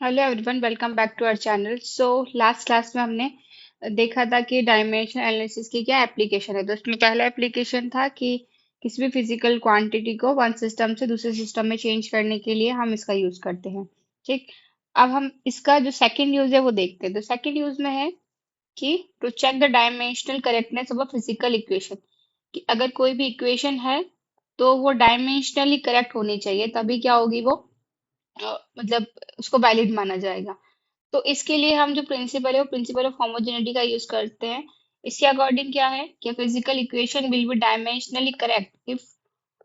Hello everyone, welcome back to our channel. So last class में हमने देखा था कि डायमेंशन एनालिसिस की क्या एप्लीकेशन है। तो उसमें पहला एप्लीकेशन था कि किसी भी फिजिकल क्वांटिटी को वन सिस्टम से दूसरे सिस्टम में चेंज करने के लिए हम इसका यूज करते हैं। ठीक। अब हम इसका जो सेकंड यूज है वो देखते हैं। तो सेकंड यूज में है कि to check the dimensional correctness of a physical equation, कि अगर कोई भी इक्वेशन है तो वो डायमेंशनली करेक्ट होनी चाहिए, तभी क्या होगी वो मतलब उसको वैलिड माना जाएगा। तो इसके लिए हम जो प्रिंसिपल है वो प्रिंसिपल ऑफ होमोजेनिटी का यूज करते हैं। इसके अकॉर्डिंग क्या है कि physical equation will be dimensionally correct if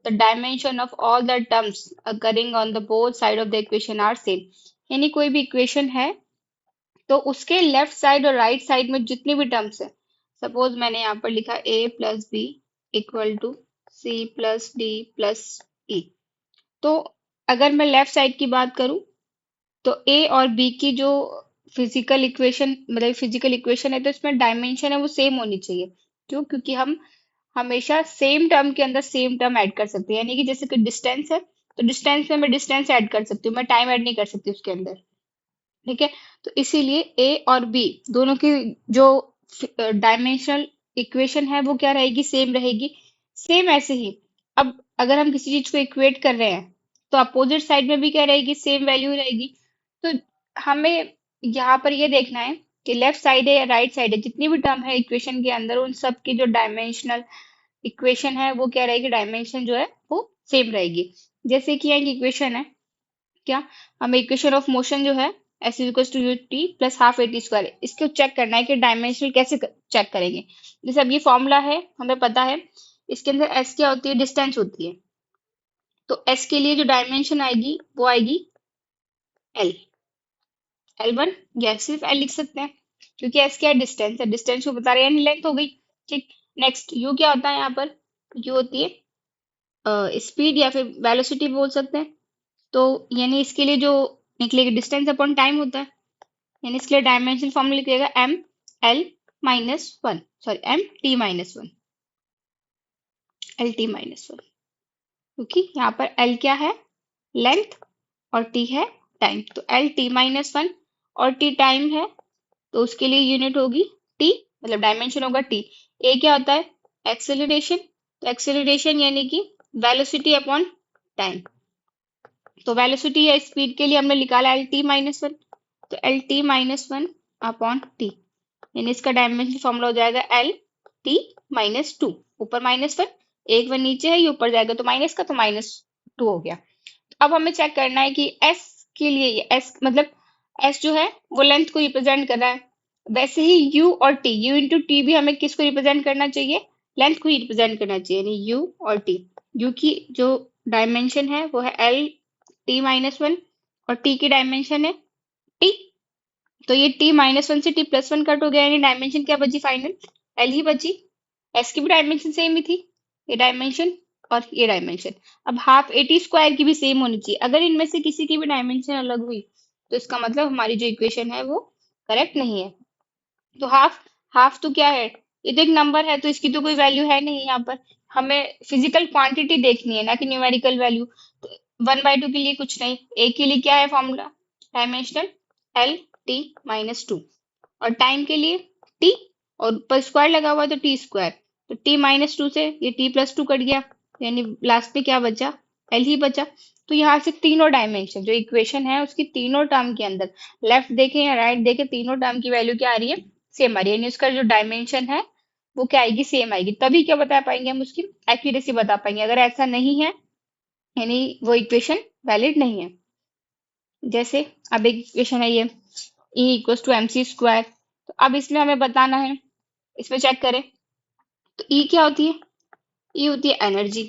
the dimension of all the terms occurring on the both side of the equation are same. यानी कोई भी इक्वेशन है तो उसके लेफ्ट साइड और राइट साइड में जितनी भी टर्म्स है, सपोज मैंने यहाँ पर लिखा a plus B equal to C plus D plus ई। तो अगर मैं लेफ्ट साइड की बात करूं तो ए और बी की जो फिजिकल इक्वेशन है तो इसमें डायमेंशन है वो सेम होनी चाहिए। क्यों? क्योंकि हम हमेशा सेम टर्म के अंदर सेम टर्म ऐड कर सकते हैं। यानी कि जैसे कि डिस्टेंस है तो डिस्टेंस में मैं डिस्टेंस ऐड कर सकती हूँ, मैं टाइम ऐड नहीं कर सकती उसके अंदर। ठीक है। तो इसीलिए ए और बी दोनों की जो डायमेंशनल इक्वेशन है वो क्या रहेगी? सेम रहेगी। सेम ऐसे ही अब अगर हम किसी चीज को इक्वेट कर रहे हैं तो अपोजिट साइड में भी क्या रहेगी? सेम वैल्यू रहेगी। तो हमें यहाँ पर ये देखना है कि लेफ्ट साइड है या राइट साइड है, जितनी भी टर्म है इक्वेशन के अंदर उन सब की जो डायमेंशनल इक्वेशन है वो क्या रहेगी? डायमेंशन जो है वो सेम रहेगी। जैसे कि यहाँ एक इक्वेशन है, क्या हमें इक्वेशन ऑफ मोशन जो है s is to u t plus half a t square, इसको चेक करना है कि डायमेंशनल कैसे चेक करेंगे। जैसे अब ये फॉर्मूला है, हमें पता है इसके अंदर एस क्या होती है? डिस्टेंस होती है। तो एस के लिए जो डायमेंशन आएगी वो आएगी एल। एल वन, या सिर्फ एल लिख सकते हैं क्योंकि एस क्या है? डिस्टेंस है, डिस्टेंस को बता रहे हैं, यानी लेंथ हो गई। ठीक। नेक्स्ट यू क्या होता है? यहाँ पर यू होती है स्पीड या फिर वेलोसिटी बोल सकते हैं। तो यानी इसके लिए जो निकलेगी डिस्टेंस अपॉन टाइम होता है, यानी इसके लिए डायमेंशन फॉर्मूला लिखिएगा M L minus one, sorry M T minus one, L T minus one. क्योंकि यहाँ पर एल क्या है? लेंथ, और टी है टाइम। तो एल टी माइनस वन और टी टाइम है, तो उसके लिए यूनिट होगी टी, मतलब डायमेंशन होगा टी। ए क्या होता है? एक्सेलरेशन। तो एक्सेलरेशन यानी कि वेलोसिटी अपॉन टाइम। तो वेलोसिटी या स्पीड के लिए हमने निकाला एल टी माइनस वन, तो L T minus one upon T, यानी इसका डायमेंशन फॉर्मूला हो जाएगा एल टी माइनस टू। ऊपर माइनस वन, एक वन नीचे है, ये ऊपर जाएगा तो माइनस का, तो माइनस टू हो गया। तो अब हमें चेक करना है कि एस के लिए, ये एस मतलब एस जो है वो लेंथ को रिप्रेजेंट कर रहा है। वैसे ही यू और टी, यू इंटू टी भी हमें किसको रिप्रेजेंट करना चाहिए? लेंथ को ही रिप्रेजेंट करना चाहिए, यानी यू और टी। यू की जो डायमेंशन है वो है एल टी माइनस वन और टी की डायमेंशन है टी। तो ये टी माइनस वन से टी प्लस वन कट हो गया, यानी डायमेंशन क्या बची? फाइनल एल ही बची। एस की भी डायमेंशन सेम ही थी, ये डायमेंशन और ये डायमेंशन। अब हाफ ए टी स्क्वायर की भी सेम होनी चाहिए। अगर इनमें से किसी की भी डायमेंशन अलग हुई तो इसका मतलब हमारी जो इक्वेशन है वो करेक्ट नहीं है। तो हाफ, हाफ तो क्या है? ये तो एक नंबर है, तो इसकी तो कोई वैल्यू है नहीं यहाँ पर। हमें फिजिकल क्वांटिटी देखनी है, ना कि न्यूमेरिकल वैल्यू। तो वन बाई टू के लिए कुछ नहीं, ए के लिए क्या है formula? Dimensional L T minus two, और टाइम के लिए टी, और ऊपर स्क्वायर लगा हुआ है तो टी स्क्वायर। तो टी माइनस टू से ये टी प्लस टू कट गया, यानी लास्ट में क्या बचा? एल ही बचा। तो यहाँ से तीनों डायमेंशन जो इक्वेशन है उसकी तीनों टर्म के अंदर, लेफ्ट देखें या राइट देखें, तीनों टर्म की वैल्यू क्या आ रही है? सेम आ रही है। यानी उसका जो डायमेंशन है वो क्या आएगी? सेम आएगी। तभी क्या बता पाएंगे हम? उसकी एक्यूरेसी बता पाएंगे। अगर ऐसा नहीं है यानी वो इक्वेशन वैलिड नहीं है। जैसे अब एक इक्वेशन है ये E equals to M C square. तो अब इसमें हमें बताना है, इसमें चेक करें तो E क्या होती है? E होती है एनर्जी।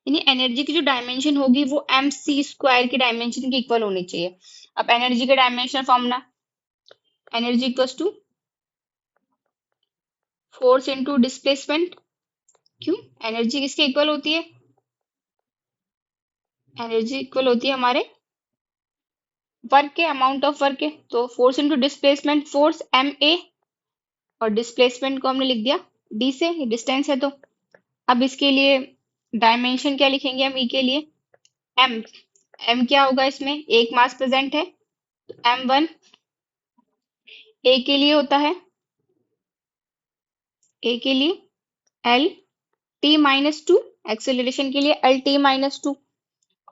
यानी एनर्जी की जो डायमेंशन होगी वो एम सी स्क्वायर की डायमेंशन के इक्वल होनी चाहिए। अब एनर्जी का dimension formula, energy equals to force into displacement. क्यों? एनर्जी किसके इक्वल होती है? एनर्जी इक्वल होती है हमारे वर्क के, अमाउंट ऑफ वर्क के। तो force into displacement, force M A, और डिस्प्लेसमेंट को हमने लिख दिया डी से, ये डिस्टेंस है। तो अब इसके लिए डायमेंशन क्या लिखेंगे हम? ई के लिए एम। एम क्या होगा? इसमें एक मास प्रेजेंट है, M1 ए के लिए होता है, ए के लिए L T minus two, acceleration के लिए एल टी माइनस टू,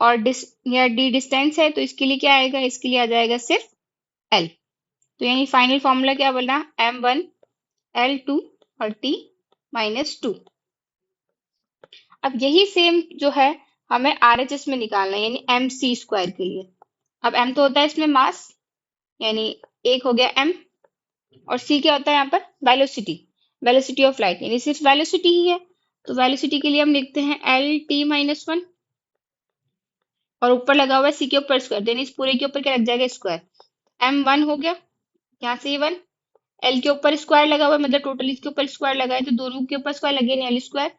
और या डी डिस्टेंस है तो इसके लिए क्या आएगा, इसके लिए आ जाएगा सिर्फ एल। तो यानी फाइनल फॉर्मूला क्या बोला, M1 L2 और T माइनस टू। अब यही सेम जो है हमें RHS में निकालना है, यानी MC² के लिए। अब M तो होता है इसमें मास, यानी एक हो गया M, और C क्या होता है यहाँ पर, वेलोसिटी, वेलोसिटी ऑफ लाइट, यानी सिर्फ वेलोसिटी ही है। तो वेलोसिटी के लिए हम लिखते हैं LT-1, और ऊपर लगा हुआ है C के ऊपर स्क्वायर, यानी इस पूरे के ऊपर क्या लग जाएगा, स्क्वायर। M1 हो गया, यहाँ से ये 1, एल के ऊपर स्क्वायर लगा हुआ है, मतलब टोटल इसके ऊपर स्क्वायर लगा है तो दोनों के ऊपर स्क्वायर लगे, नहीं एल स्क्वायर।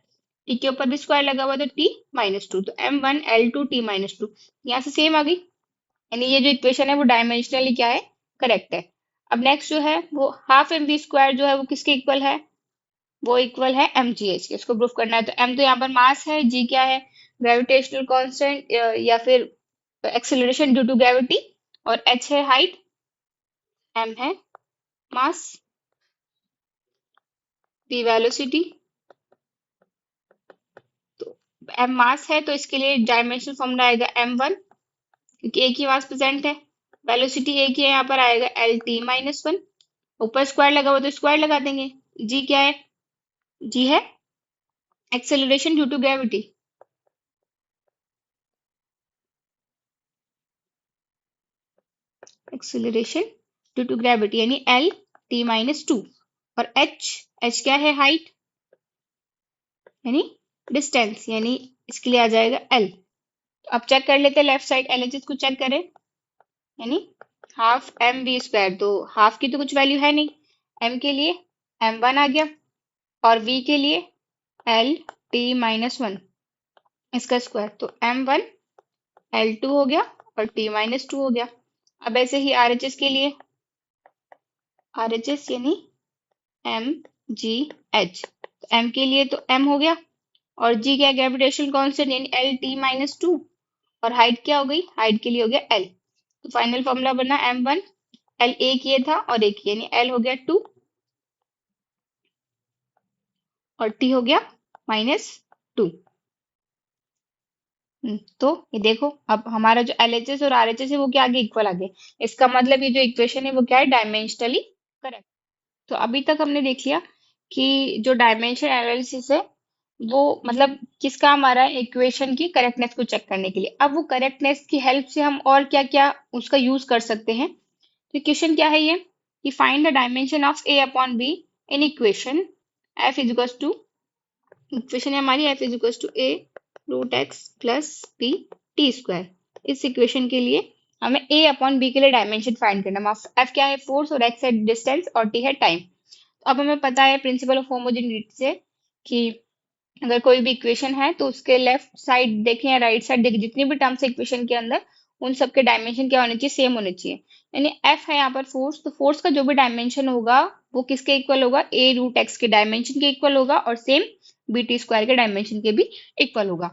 टी के ऊपर भी स्क्वायर लगा हुआ है तो टी माइनस टू, तो M1 L2 T-2 यहाँ से सेम आ गई। यानी ये जो इक्वेशन है वो डायमेंशनली क्या है, करेक्ट है। अब नेक्स्ट जो है वो हाफ एम वी स्क्वायर जो है वो किसके इक्वल है, वो इक्वल है mgh के। इसको प्रूफ करना है तो m तो यहाँ पर मास है, g क्या है, ग्रेविटेशनल कांस्टेंट या फिर एक्सेलरेशन ड्यू टू ग्रेविटी, और h है हाइट, m है मास, p वेलोसिटी। तो m मास है तो इसके लिए डायमेंशनल फॉर्मूला आएगा M1, क्योंकि एक ही मास प्रेजेंट है। वेलोसिटी एक ही है, यहाँ पर आएगा LT-1, ऊपर स्क्वायर लगा हुआ तो स्क्वायर लगा देंगे। जी क्या है, जी है acceleration due to gravity, acceleration due to gravity, यानी LT-2, और h क्या है, हाइट, यानी डिस्टेंस, यानी इसके लिए आ जाएगा L। तो अब चेक कर लेते हैं लेफ्ट साइड LHS को चेक करें, यानी हाफ mv², तो हाफ की तो कुछ वैल्यू है नहीं, m के लिए M1 आ गया, और v के लिए LT-1 इसका स्क्वायर, तो M1 L2 हो गया और T-2 हो गया। अब ऐसे ही RHS के लिए, RHS यानी MGH, तो M के लिए तो M हो गया, और G क्या, ग्रेविटेशनल कांस्टेंट यानी LT-2, और हाइट क्या हो गई, हाइट के लिए हो गया L। तो फाइनल फॉर्मूला बना M1 L, एक ये था और एक यानी L हो गया 2, और T हो गया -2। तो ये देखो अब हमारा जो LHS और RHS है वो क्या आगे, इक्वल आगे। इसका मतलब ये जो इक्वेशन है वो क्या है, डायमेंशनली करेक्ट। तो अभी तक हमने देख लिया कि जो डायमेंशन एनालिसिस है वो मतलब किस काम आ रहा है, इक्वेशन की करेक्टनेस को चेक करने के लिए। अब वो करेक्टनेस की हेल्प से हम और क्या क्या उसका यूज कर सकते हैं। तो इक्वेशन क्या है ये, कि find the dimension of A upon B in equation F is equal to, equation है हमारी F is equal to A root x plus b t square. इस इक्वेशन के लिए हमें A अपॉन B के लिए डायमेंशन फाइंड करना है। F क्या है, फोर्स, और x है डिस्टेंस, और t है टाइम। तो अब हमें पता है प्रिंसिपल ऑफ होमोजेनिटी से कि अगर कोई भी इक्वेशन है तो उसके लेफ्ट साइड देखें या राइट साइड देखें, जितनी भी टर्म्स है इक्वेशन के अंदर उन सबके डायमेंशन क्या होने चाहिए, सेम होने चाहिए। यानी F है यहाँ पर फोर्स, तो फोर्स का जो भी डायमेंशन होगा वो किसके इक्वल होगा, A रूट एक्स के डायमेंशन के इक्वल होगा, और सेम बी टी स्क्वायर के डायमेंशन के भी इक्वल होगा।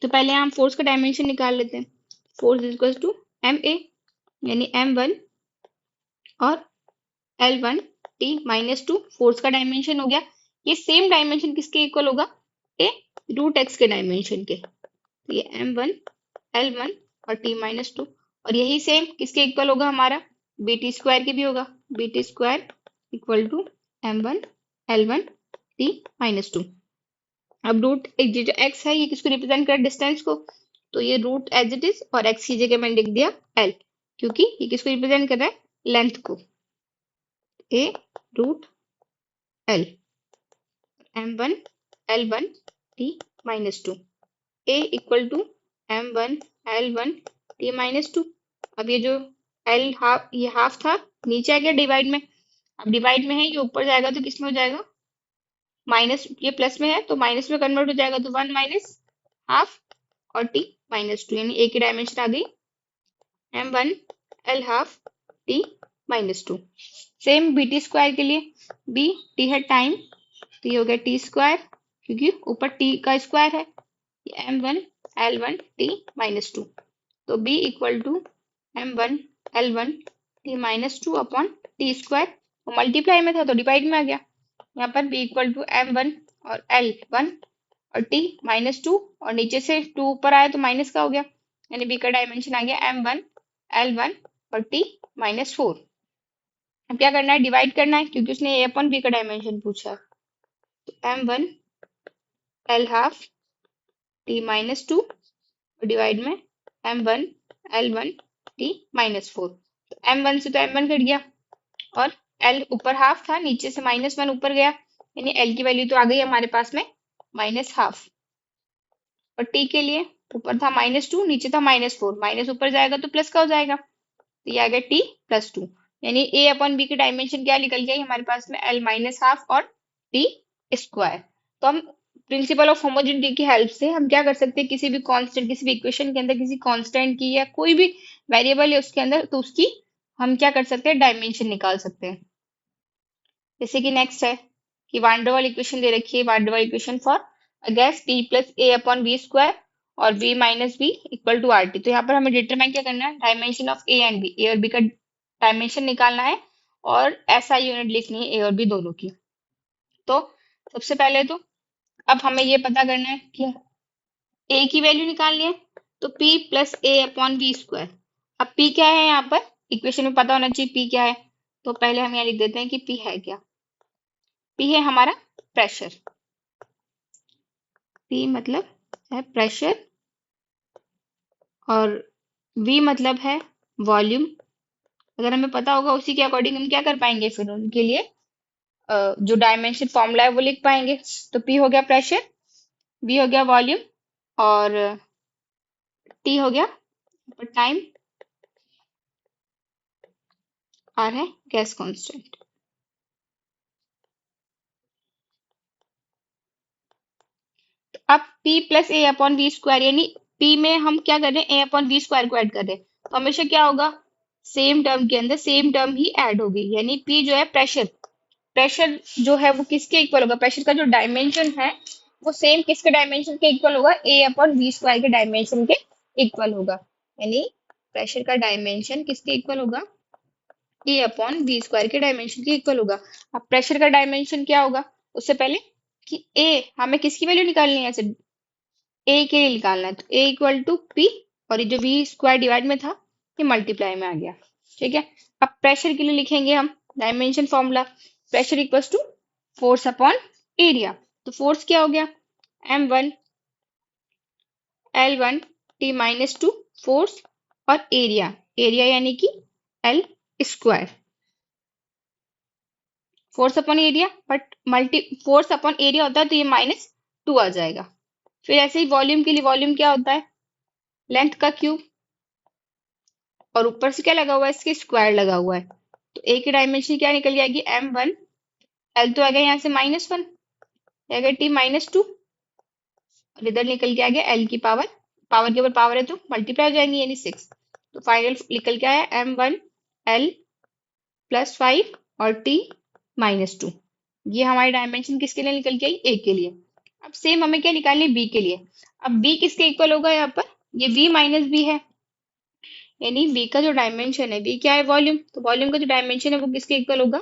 तो पहले हम फोर्स का डायमेंशन निकाल लेते हैं। Force is equal to MA, यानी M1 और L1T-2, फोर्स का डायमेंशन हो गया। ये सेम डायमेंशन किसके इक्वल होगा, ए रूट एक्स के डायमेंशन के। तो ये M1 L1 और T-2, और यही सेम किसके इक्वल होगा, हमारा बी टी स्क्वायर के भी होगा, b t square equal to M1 L1 T-2। अब रूट जो एक्स है ये किसको रिप्रेजेंट कर, डिस्टेंस को, तो ये रूट एज इट इज, और एक्स की जगह मैंने लिख दिया एल, क्योंकि ये किसको रिप्रेजेंट कर रहा है, लेंथ को, ए root L. M1 L1 T-2, A equal to M1 L1 T-2। अब ये जो एल हाफ, ये हाफ था, नीचे आ गया डिवाइड में। अब डिवाइड में है, ये ऊपर जाएगा तो किस में हो जाएगा, माइनस, ये प्लस में है तो माइनस में कन्वर्ट हो जाएगा, तो 1 माइनस हाफ, और T-2, यानी ए की डायमेंशन आ गई M1 L half T-2। Same b t square के लिए, बी टी है टाइम, तो ये हो गया T² क्योंकि ऊपर T का स्क्वायर है, M1 L1 T-2। तो B equal to M1 L1 t minus two upon t square, multiply में था तो डिवाइड में आ गया। यहाँ पर b इक्वल टू m1 और L1 और t माइनस टू, और नीचे से 2 ऊपर आया तो माइनस का हो गया, यानी b का डायमेंशन आ गया m1 L1 और t माइनस 4। अब क्या करना है, डिवाइड करना है, क्योंकि उसने a अपॉन b का डायमेंशन पूछा है। तो m1 L half t minus to divide में m1 L1 t माइनस 4। तो m1 से तो m1 कट गया, और L ऊपर हाफ था, नीचे से -1 ऊपर गया, यानी L की वैल्यू तो आ गई हमारे पास में -हाफ। और t के लिए ऊपर था -2, नीचे था -4, माइनस ऊपर जाएगा तो प्लस का हो जाएगा, तो ये आ गया t प्लस 2, यानी a अपॉन b की डायमेंशन क्या निकल गई हमारे पास में, L माइनस हाफ और t स्क्वायर। तो हम प्रिंसिपल ऑफ होमोजेनिटी की हेल्प से हम क्या कर सकते हैं, किसी भी कांस्टेंट, किसी भी इक्वेशन के अंदर किसी कांस्टेंट की या कोई भी वेरिएबल है उसके अंदर, तो उसकी हम क्या कर सकते हैं, डायमेंशन निकाल सकते हैं। जैसे कि नेक्स्ट है कि वान डर वाल इक्वेशन दे रखी है, वान डर वाल equation for gas p plus a upon B square और v minus B equal to R T. तो यहाँ पर हमें डिटरमाइन क्या करना है, dimension of A and B, ए और बी का डायमेंशन निकालना है, और ऐसा यूनिट लिखनी है ए और बी दोनों की। तो सबसे पहले तो अब हमें ये पता करना है कि ए की वैल्यू निकालनी है, तो p plus a upon B square. अब p क्या है, यहाँ पर इक्वेशन में पता होना चाहिए p क्या है, तो पहले हम यहाँ लिख देते हैं कि p है क्या। p है हमारा प्रेशर, p मतलब है प्रेशर, और v मतलब है वॉल्यूम। अगर हमें पता होगा उसी के अकॉर्डिंग हम क्या कर पाएंगे, फिर उनके लिए जो डायमेंशन फॉर्मूला है वो लिख पाएंगे। तो p हो गया प्रेशर, v हो गया वॉल्यूम, और t हो गया टाइम, r है गैस कांस्टेंट। अब p plus a upon v square, यानी p में हम क्या कर रहे हैं, a अपॉन वी स्क्वायर को ऐड कर रहे हैं, तो हमेशा क्या होगा, सेम टर्म के अंदर सेम टर्म ही ऐड होगी, यानी p जो है प्रेशर, प्रेशर जो है वो किसके इक्वल होगा, प्रेशर का जो डायमेंशन है वो सेम किसके डायमेंशन के इक्वल होगा, a अपॉन वी स्क्वायर के डायमेंशन के इक्वल होगा, यानी प्रेशर का डायमेंशन किसके इक्वल होगा, a अपॉन वी स्क्वायर के डायमेंशन के इक्वल होगा। अब प्रेशर का डायमेंशन क्या होगा, उससे पहले कि a, हमें किसकी वैल्यू निकालनी है, ऐसे ए के लिए निकालना है, तो ए इक्वल टू पी, और ये जो वी स्क्वायर डिवाइड में था ये मल्टीप्लाई में आ गया। ठीक है, अब प्रेशर के लिए लिखेंगे हम dimension formula, pressure equals to force upon area. तो फोर्स क्या हो गया, m1 L1 t minus two force, और एरिया, एरिया यानी कि L square, force upon area, but multi force upon area होता है तो ये -2 आ जाएगा। फिर ऐसे ही वॉल्यूम के लिए, वॉल्यूम क्या होता है, लेंथ का क्यूब, और ऊपर से क्या लगा हुआ है, इसके स्क्वायर लगा हुआ है, तो ए की डायमेंशन क्या निकल जाएगी, m1, L तो आ गया यहाँ से -1, आएगा t -2, और इधर निकल के आ गया L की पावर, पावर के ऊपर पावर है तो मल्टीप्लाई हो जाएंगे, यानी 6। तो फाइनल निकल के आया m1 L प्लस 5 और t -2। ये हमारी डायमेंशन किसके लिए निकल के आई, ए के लिए। अब सेम हमें क्या निकालनी है, बी के लिए। अब बी किसके इक्वल होगा, यहाँ पर ये v माइनस बी है, यानी b का जो डायमेंशन है, b क्या है, वॉल्यूम, तो वॉल्यूम का जो डायमेंशन है वो किसके इक्वल होगा,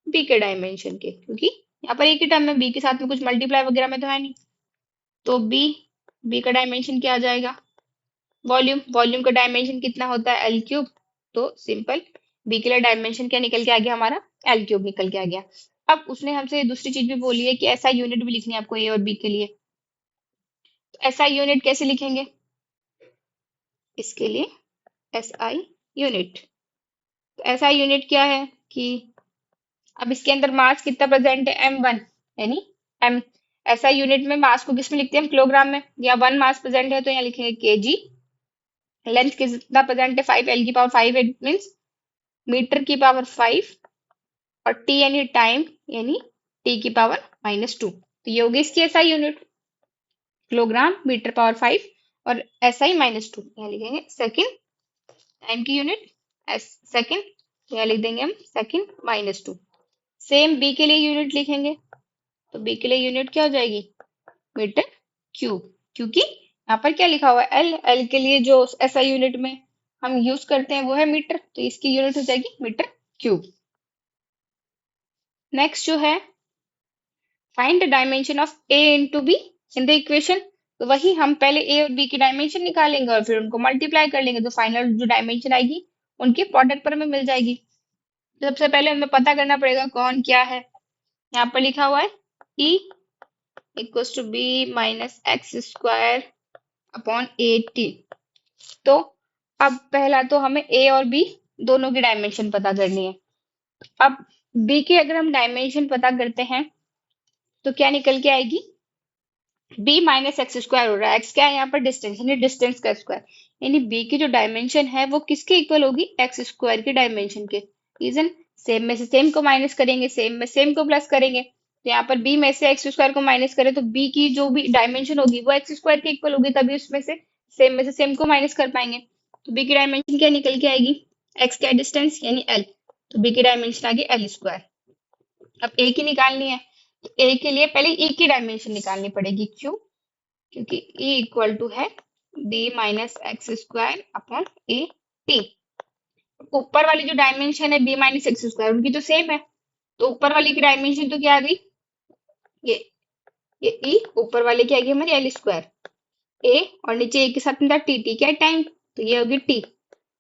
b के डायमेंशन के, क्योंकि यहाँ पर एक ही टर्म है, b के साथ में कुछ मल्टीप्लाई वगैरह में तो है नहीं। तो b का डायमेंशन क्या आ जाएगा, वॉल्यूम, वॉल्यूम का डायमेंशन कितना होता है, एल क्यूब, तो सिंपल b के लिए डायमेंशन क्या निकल के आ गया हमारा, एल क्यूब निकल के आ गया। अब उसने हमसे दूसरी चीज भी बोली है कि ऐसा यूनिट भी लिखनी है आपको ए और बी के लिए, तो ऐसा यूनिट कैसे लिखेंगे, इसके लिए SI यूनिट। तो SI यूनिट क्या है कि अब इसके अंदर मास कितना प्रेजेंट है, m1, यानी m, SI यूनिट में मास को किसमें लिखते हैं हम, किलोग्राम में, या 1 मास प्रेजेंट है तो यहाँ लिखेंगे kg। लेंथ कितना प्रेजेंट है, 5, L की पावर 5, इट मीन्स मीटर की पावर 5, और t यानी टाइम, यानी t की पावर -2। तो ये होगी इसकी SI unit, kilogram metre power 5, और SI -2, यहाँ लिखेंगे सेकंड, टाइम की यूनिट सेकंड, यहाँ लिख देंगे हम सेकंड -2। सेम बी के लिए यूनिट लिखेंगे, तो बी के लिए यूनिट क्या हो जाएगी, मीटर क्यूब, क्योंकि यहाँ पर क्या लिखा हुआ है, एल, एल के लिए जो एसआई यूनिट में हम यूज करते हैं वो है मीटर, तो इसकी यूनिट हो जाएगी मीटर क्यूब। नेक्स्ट जो है find the dimension of A into be in the equation. तो वही हम पहले ए और बी की डायमेंशन निकालेंगे और फिर उनको मल्टीप्लाई कर लेंगे, तो फाइनल जो डायमेंशन आएगी उनके प्रोडक्ट पर हमें मिल जाएगी। तो सबसे पहले हमें पता करना पड़ेगा कौन क्या है। यहाँ पर लिखा हुआ है E equals to b minus x square upon a t. तो अब पहला तो हमें ए और बी दोनों की डायमेंशन पता करनी है। अब बी की अगर हम डायमेंशन पता करते हैं तो क्या निकल के आएगी, बी माइनस एक्स स्क्वायर हो रहा है, एक्स क्या है यहाँ पर डिस्टेंस, यानी डिस्टेंस का स्क्वायर, यानी बी की जो डायमेंशन है वो किसके इक्वल होगी, एक्स स्क्वायर की डायमेंशन के। रीजन, सेम में से सेम को माइनस करेंगे, सेम में सेम को प्लस करेंगे, तो यहाँ पर बी में से एक्स स्क्वायर को माइनस करें तो बी की जो भी डायमेंशन होगी वो एक्स स्क्वायर के इक्वल होगी, तभी उसमें से सेम को माइनस कर पाएंगे। तो बी की डायमेंशन क्या निकल के आएगी, एक्स क्या डिस्टेंस यानी एल, तो बी की डायमेंशन आ गई एल स्क्वायर। अब ए की निकालनी है, तो ए के लिए पहले ई की डायमेंशन निकालनी पड़ेगी, क्यों, क्योंकि E इक्वल टू है b minus x square upon a T. ऊपर वाली जो डायमेंशन है b माइनस एक्स स्क्वायर उनकी तो सेम है, तो ऊपर वाली की डायमेंशन तो क्या आ गई, ये ये E, ऊपर वाले की आ गई हमारी एल स्क्वायर, ए और नीचे ए के साथ में था टी, टी क्या है टाइम, तो ये होगी टी।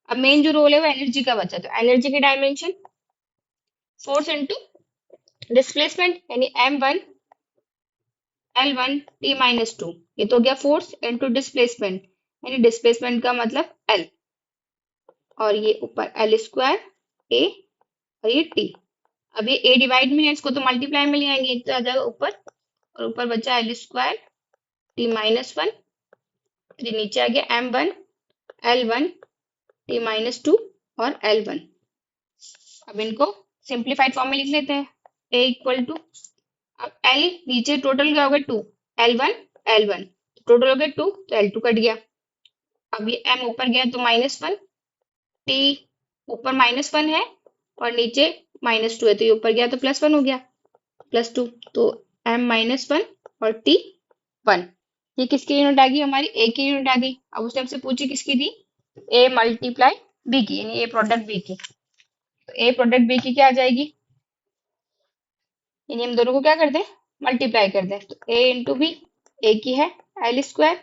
अब मेन जो रोल है वो एनर्जी का बचा, तो एनर्जी की डायमेंशन फोर्स इंटू डिस्प्लेसमेंट यानी m1 L1 T minus to, ये तो हो गया फोर्स इंटू डिस्प्लेसमेंट, यानी डिस्प्लेसमेंट का मतलब L, और ये ऊपर एल स्क्वायर ए और ये टी। अब ये ए डिवाइड में है, इसको तो मल्टीप्लाई में ले आएंगे, तो आ जाएगा ऊपर, और ऊपर बचा L square T minus one, फिर नीचे आ गया m1 L1 T minus two और L1। अब इनको सिंप्लीफाइड फॉर्म में लिख लेते हैं, ए इक्वल टू, अब एल नीचे टोटल क्या होगा टू, L1 टोटल हो गया टू, तो L2 कट गया। अब ये m ऊपर गया तो माइनस वन, टी ऊपर माइनस वन है और नीचे माइनस टू है, तो ये ऊपर गया तो प्लस वन हो गया, प्लस टू, तो m माइनस वन और t वन। ये किसकी यूनिट आ गई, हमारी a की यूनिट आ गई। अब उसने हमसे पूछी किसकी थी, a मल्टीप्लाई b की, यानी a प्रोडक्ट b की, तो a प्रोडक्ट b की क्या आ जाएगी, यानी हम दोनों को क्या करते हैं मल्टीप्लाई करते हैं, तो a इंटू बी, a की है एल स्क्वायर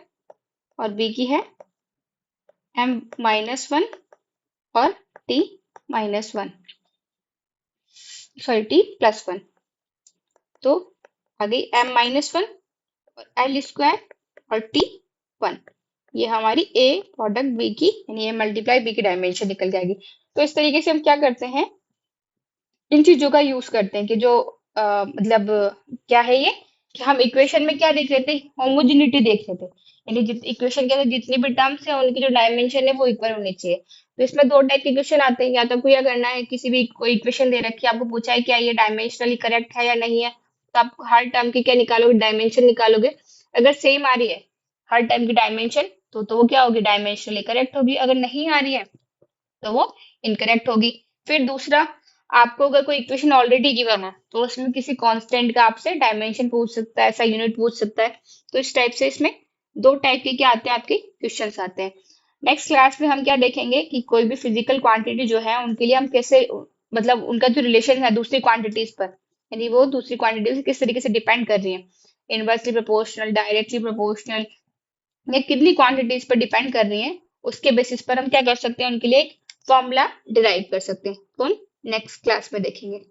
और b की है m माइनस वन और t minus one, sorry t plus one, तो आ गई m माइनस वन और एल स्क्वायर और t वन। ये हमारी a प्रोडक्ट b की, यानी a मल्टीप्लाई b की डायमेंशन निकल जाएगी। तो इस तरीके से हम क्या करते हैं, इन चीजों का यूज करते हैं कि जो मतलब क्या है ये, कि हम इक्वेशन में क्या देख रहे थे, होमोजेनिटी देख रहे थे, यानी इक्वेशन के अंदर जितनी भी टर्म्स है उनकी जो डायमेंशन है वो इक्वल होनी चाहिए। तो इसमें दो टाइप के इक्वेशन आते हैं, या तो कोई करना है, किसी भी कोई इक्वेशन दे रखी है, आपको पूछा है क्या ये डायमेंशनली करेक्ट है या नहीं है, तो आप हर टर्म की क्या निकालोगे, डायमेंशन निकालोगे। अगर सेम आ रही है हर टर्म की डायमेंशन तो वो क्या होगी, डायमेंशनली करेक्ट होगी। अगर नहीं आ रही है तो वो इनकरेक्ट होगी। फिर दूसरा, आपको अगर कोई इक्वेशन ऑलरेडी गिवन है तो उसमें किसी कांस्टेंट का आपसे डायमेंशन पूछ सकता है, ऐसा यूनिट पूछ सकता है। तो इस टाइप से इसमें दो टाइप के क्या आते हैं, आपके क्वेश्चंस आते हैं। नेक्स्ट क्लास में हम क्या देखेंगे कि कोई भी फिजिकल क्वांटिटी जो है उनके लिए हम कैसे, मतलब उनका जो रिलेशन है दूसरी क्वांटिटीज पर, यानी वो दूसरी क्वांटिटी से किस तरीके से डिपेंड कर रही है, इनवर्सली प्रोपोर्शनल, डायरेक्टली प्रोपोर्शनल, या कितनी क्वांटिटीज पर डिपेंड कर रही है, उसके बेसिस पर हम क्या कर सकते हैं, उनके लिए एक फॉर्मूला डिराइव कर सकते हैं। कौन, नेक्स्ट क्लास में देखेंगे।